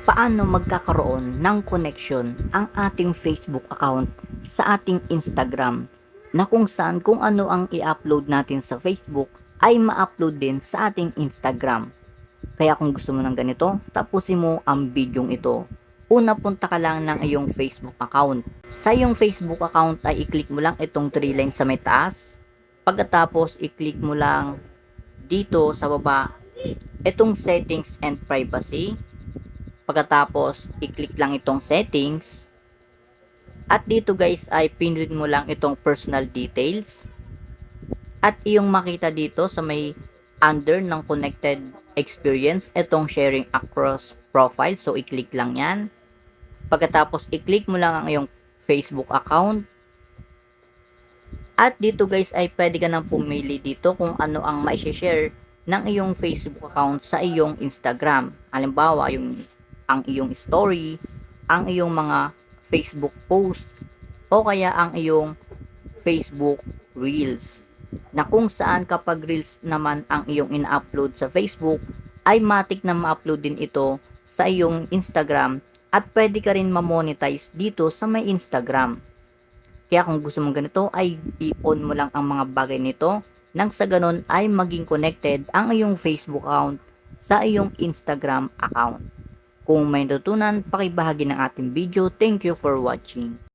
paano magkakaroon ng connection ang ating Facebook account sa ating Instagram na kung saan kung ano ang i-upload natin sa Facebook ay ma-upload din sa ating Instagram. Kaya kung gusto mo ng ganito, tapusin mo ang bidyong ito. Una, punta ka lang ng iyong Facebook account. Sa iyong Facebook account ay i-click mo lang itong 3 lines sa may taas. Pagkatapos, i-click mo lang dito sa baba itong settings and privacy. Pagkatapos, i-click lang itong settings. At dito guys ay pinutin mo lang itong personal details. At iyong makita dito sa may under ng connected experience, itong sharing across profile. So, i-click lang yan. Pagkatapos, i-click mo lang ang iyong Facebook account. At dito guys ay pwede ka nang pumili dito kung ano ang mai-share ng iyong Facebook account sa iyong Instagram. Halimbawa, ang iyong story, ang iyong mga Facebook post, o kaya ang iyong Facebook Reels. Na kung saan kapag Reels naman ang iyong ina-upload sa Facebook, ay matik na ma-upload din ito sa iyong Instagram at pwede ka rin ma-monetize dito sa may Instagram. Kaya kung gusto mong ganito ay i-on mo lang ang mga bagay nito nang sa ganun ay maging connected ang iyong Facebook account sa iyong Instagram account. Kung may natutunan, pakibahagi ng ating video. Thank you for watching.